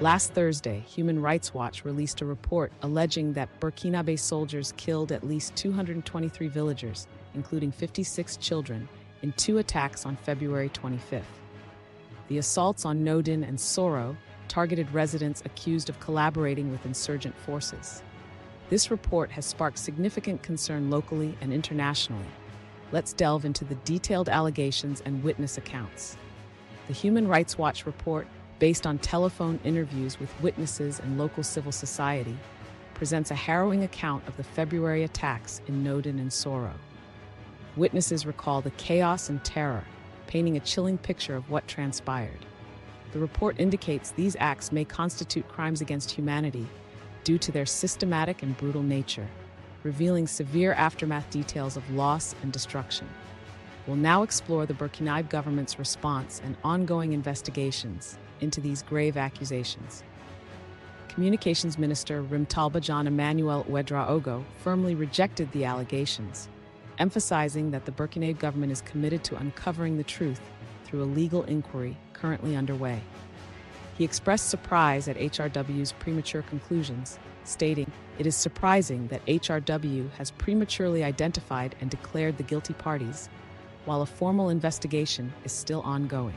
Last Thursday, Human Rights Watch released a report alleging that Burkinabe soldiers killed at least 223 villagers, including 56 children, in 2 attacks on February 25th. The assaults on Nodin and Soro targeted residents accused of collaborating with insurgent forces. This report has sparked significant concern locally and internationally. Let's delve into the detailed allegations and witness accounts. The Human Rights Watch report, based on telephone interviews with witnesses and local civil society, presents a harrowing account of the February attacks in Nodin and Soro. Witnesses recall the chaos and terror, painting a chilling picture of what transpired. The report indicates these acts may constitute crimes against humanity due to their systematic and brutal nature, revealing severe aftermath details of loss and destruction. We'll now explore the Burkina government's response and ongoing investigations into these grave accusations. Communications Minister Rimtalba John Emmanuel Ouedraogo firmly rejected the allegations, emphasizing that the Burkina government is committed to uncovering the truth through a legal inquiry currently underway. He expressed surprise at HRW's premature conclusions, stating, "It is surprising that HRW has prematurely identified and declared the guilty parties, while a formal investigation is still ongoing."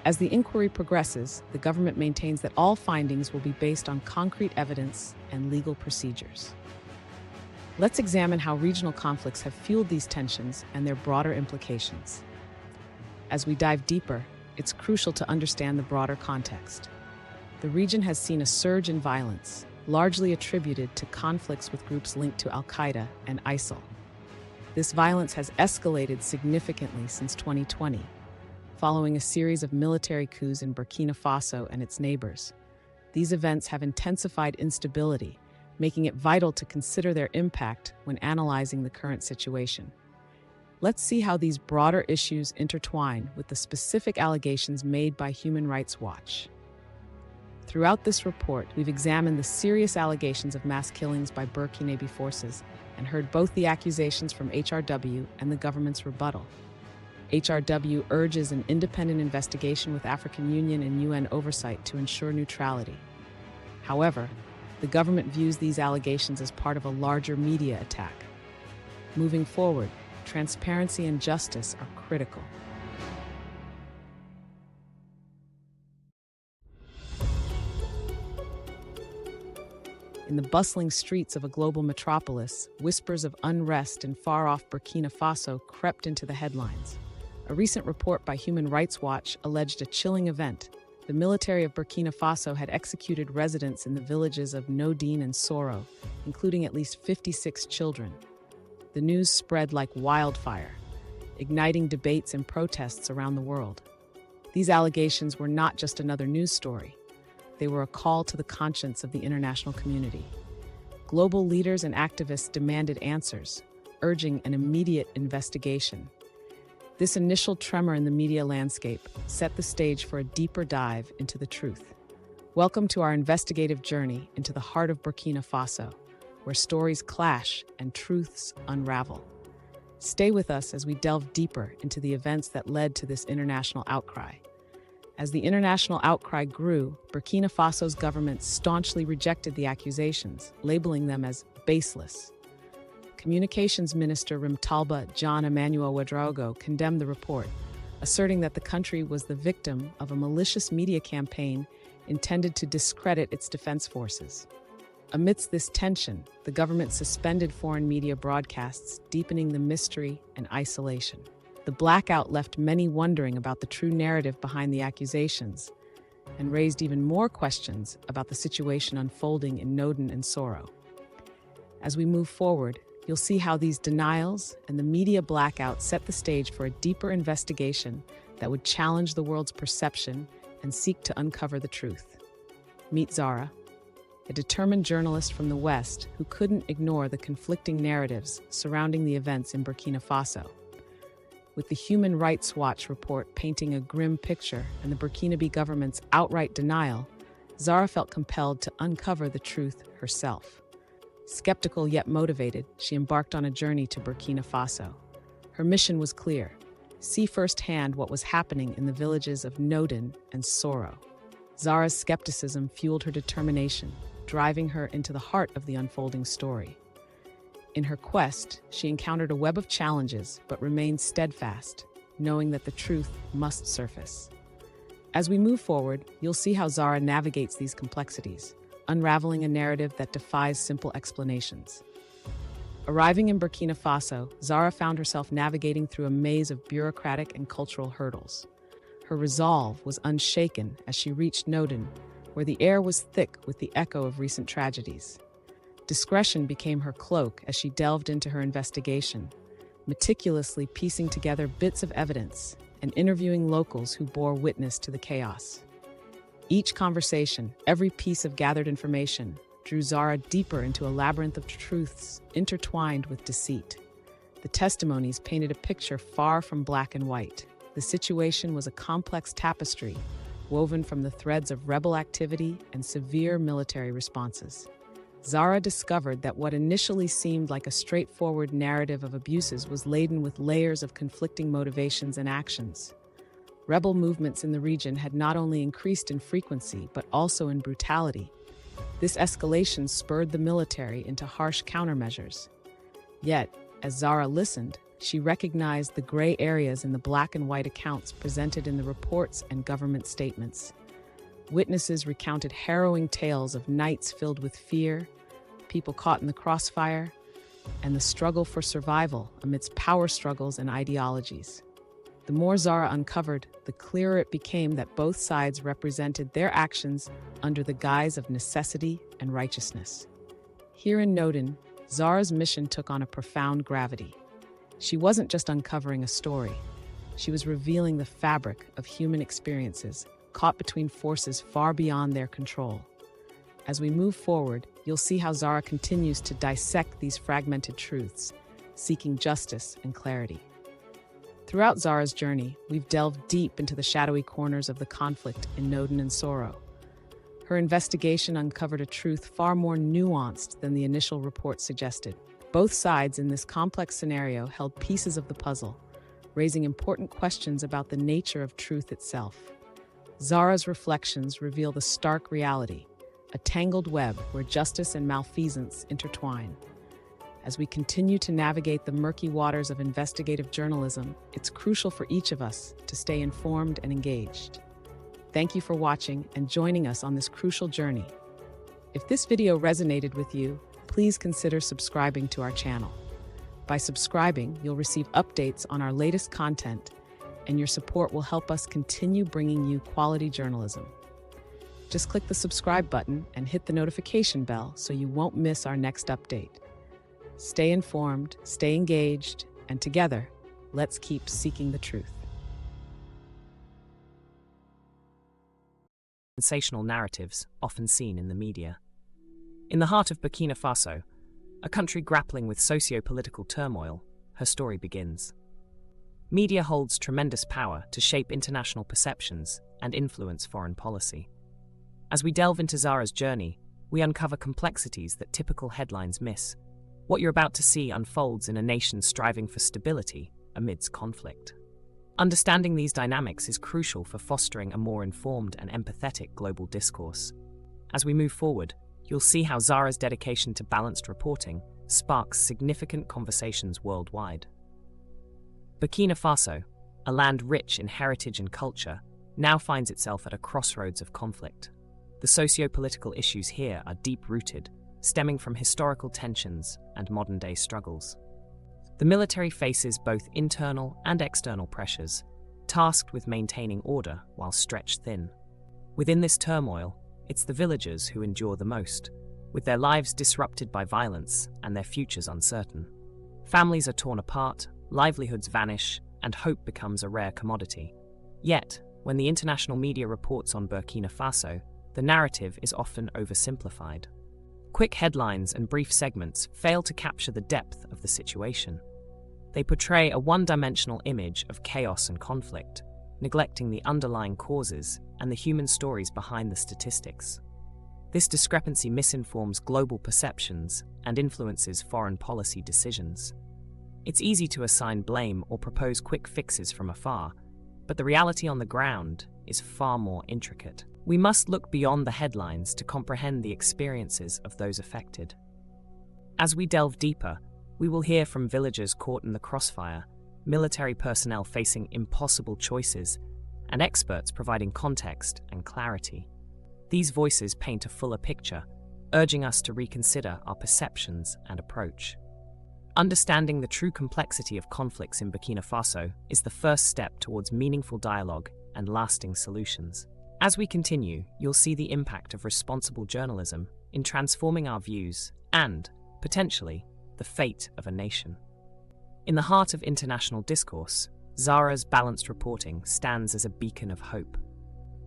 As the inquiry progresses, the government maintains that all findings will be based on concrete evidence and legal procedures. Let's examine how regional conflicts have fueled these tensions and their broader implications. As we dive deeper, it's crucial to understand the broader context. The region has seen a surge in violence, largely attributed to conflicts with groups linked to Al-Qaeda and ISIL. This violence has escalated significantly since 2020, following a series of military coups in Burkina Faso and its neighbors. These events have intensified instability, making it vital to consider their impact when analyzing the current situation. Let's see how these broader issues intertwine with the specific allegations made by Human Rights Watch. Throughout this report, we've examined the serious allegations of mass killings by Burkinabe forces and heard both the accusations from HRW and the government's rebuttal. HRW urges an independent investigation with African Union and UN oversight to ensure neutrality. However, the government views these allegations as part of a larger media attack. Moving forward, transparency and justice are critical. In the bustling streets of a global metropolis, whispers of unrest in far-off Burkina Faso crept into the headlines. A recent report by Human Rights Watch alleged a chilling event. The military of Burkina Faso had executed residents in the villages of Nodin and Soro, including at least 56 children. The news spread like wildfire, igniting debates and protests around the world. These allegations were not just another news story. They were a call to the conscience of the international community. Global leaders and activists demanded answers, urging an immediate investigation. This initial tremor in the media landscape set the stage for a deeper dive into the truth. Welcome to our investigative journey into the heart of Burkina Faso, where stories clash and truths unravel. Stay with us as we delve deeper into the events that led to this international outcry. As the international outcry grew, Burkina Faso's government staunchly rejected the accusations, labeling them as baseless. Communications Minister Rimtalba John Emmanuel Ouedraogo condemned the report, asserting that the country was the victim of a malicious media campaign intended to discredit its defense forces. Amidst this tension, the government suspended foreign media broadcasts, deepening the mystery and isolation. The blackout left many wondering about the true narrative behind the accusations and raised even more questions about the situation unfolding in Nodin and Soro. As we move forward, you'll see how these denials and the media blackout set the stage for a deeper investigation that would challenge the world's perception and seek to uncover the truth. Meet Zara, a determined journalist from the West who couldn't ignore the conflicting narratives surrounding the events in Burkina Faso. With the Human Rights Watch report painting a grim picture and the Burkinabe government's outright denial, Zara felt compelled to uncover the truth herself. Skeptical yet motivated, she embarked on a journey to Burkina Faso. Her mission was clear: see firsthand what was happening in the villages of Nodin and Soro. Zara's skepticism fueled her determination, driving her into the heart of the unfolding story. In her quest, she encountered a web of challenges but remained steadfast, knowing that the truth must surface. As we move forward, you'll see how Zara navigates these complexities, unraveling a narrative that defies simple explanations. Arriving in Burkina Faso, Zara found herself navigating through a maze of bureaucratic and cultural hurdles. Her resolve was unshaken as she reached Nodin, where the air was thick with the echo of recent tragedies. Discretion became her cloak as she delved into her investigation, meticulously piecing together bits of evidence and interviewing locals who bore witness to the chaos. Each conversation, every piece of gathered information, drew Zara deeper into a labyrinth of truths intertwined with deceit. The testimonies painted a picture far from black and white. The situation was a complex tapestry, woven from the threads of rebel activity and severe military responses. Zara discovered that what initially seemed like a straightforward narrative of abuses was laden with layers of conflicting motivations and actions. Rebel movements in the region had not only increased in frequency, but also in brutality. This escalation spurred the military into harsh countermeasures. Yet, as Zara listened, she recognized the gray areas in the black and white accounts presented in the reports and government statements. Witnesses recounted harrowing tales of nights filled with fear, people caught in the crossfire, and the struggle for survival amidst power struggles and ideologies. The more Zara uncovered, the clearer it became that both sides represented their actions under the guise of necessity and righteousness. Here in Nodin, Zara's mission took on a profound gravity. She wasn't just uncovering a story. She was revealing the fabric of human experiences, caught between forces far beyond their control. As we move forward, you'll see how Zara continues to dissect these fragmented truths, seeking justice and clarity. Throughout Zara's journey, we've delved deep into the shadowy corners of the conflict in Nodin and Soro. Her investigation uncovered a truth far more nuanced than the initial report suggested. Both sides in this complex scenario held pieces of the puzzle, raising important questions about the nature of truth itself. Zara's reflections reveal the stark reality, a tangled web where justice and malfeasance intertwine. As we continue to navigate the murky waters of investigative journalism, it's crucial for each of us to stay informed and engaged. Thank you for watching and joining us on this crucial journey. If this video resonated with you, please consider subscribing to our channel. By subscribing, you'll receive updates on our latest content, and your support will help us continue bringing you quality journalism. Just click the subscribe button and hit the notification bell so you won't miss our next update. Stay informed, stay engaged, and together, let's keep seeking the truth. Sensational narratives often seen in the media. In the heart of Burkina Faso, a country grappling with socio-political turmoil, her story begins. Media holds tremendous power to shape international perceptions and influence foreign policy. As we delve into Zara's journey, we uncover complexities that typical headlines miss. What you're about to see unfolds in a nation striving for stability amidst conflict. Understanding these dynamics is crucial for fostering a more informed and empathetic global discourse. As we move forward, you'll see how Zara's dedication to balanced reporting sparks significant conversations worldwide. Burkina Faso, a land rich in heritage and culture, now finds itself at a crossroads of conflict. The socio-political issues here are deep-rooted, stemming from historical tensions and modern-day struggles. The military faces both internal and external pressures, tasked with maintaining order while stretched thin. Within this turmoil, it's the villagers who endure the most, with their lives disrupted by violence and their futures uncertain. Families are torn apart, livelihoods vanish, and hope becomes a rare commodity. Yet, when the international media reports on Burkina Faso, the narrative is often oversimplified. Quick headlines and brief segments fail to capture the depth of the situation. They portray a one-dimensional image of chaos and conflict, neglecting the underlying causes and the human stories behind the statistics. This discrepancy misinforms global perceptions and influences foreign policy decisions. It's easy to assign blame or propose quick fixes from afar, but the reality on the ground is far more intricate. We must look beyond the headlines to comprehend the experiences of those affected. As we delve deeper, we will hear from villagers caught in the crossfire, military personnel facing impossible choices, and experts providing context and clarity. These voices paint a fuller picture, urging us to reconsider our perceptions and approach. Understanding the true complexity of conflicts in Burkina Faso is the first step towards meaningful dialogue and lasting solutions. As we continue, you'll see the impact of responsible journalism in transforming our views and, potentially, the fate of a nation. In the heart of international discourse, Zara's balanced reporting stands as a beacon of hope.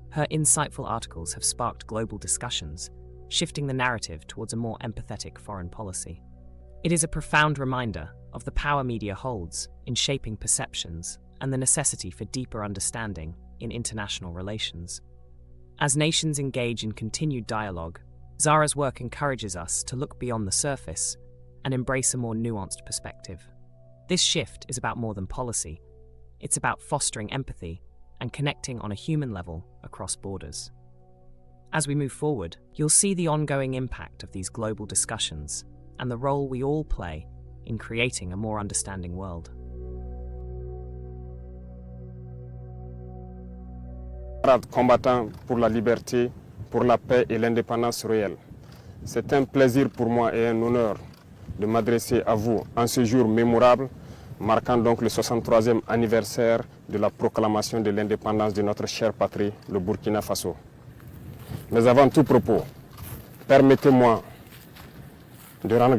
Her insightful articles have sparked global discussions, shifting the narrative towards a more empathetic foreign policy. It is a profound reminder of the power media holds in shaping perceptions and the necessity for deeper understanding in international relations. As nations engage in continued dialogue, Zara's work encourages us to look beyond the surface and embrace a more nuanced perspective. This shift is about more than policy. It's about fostering empathy and connecting on a human level across borders. As we move forward, you'll see the ongoing impact of these global discussions and the role we all play in creating a more understanding world. Combattant pour la liberté, pour la paix et l'indépendance réelle. C'est un plaisir pour moi et un honneur de m'adresser à vous en ce jour mémorable, marquant donc le 63e anniversaire de la proclamation de l'indépendance de notre chère patrie, le Burkina Faso. Mais avant tout propos, permettez-moi de rendre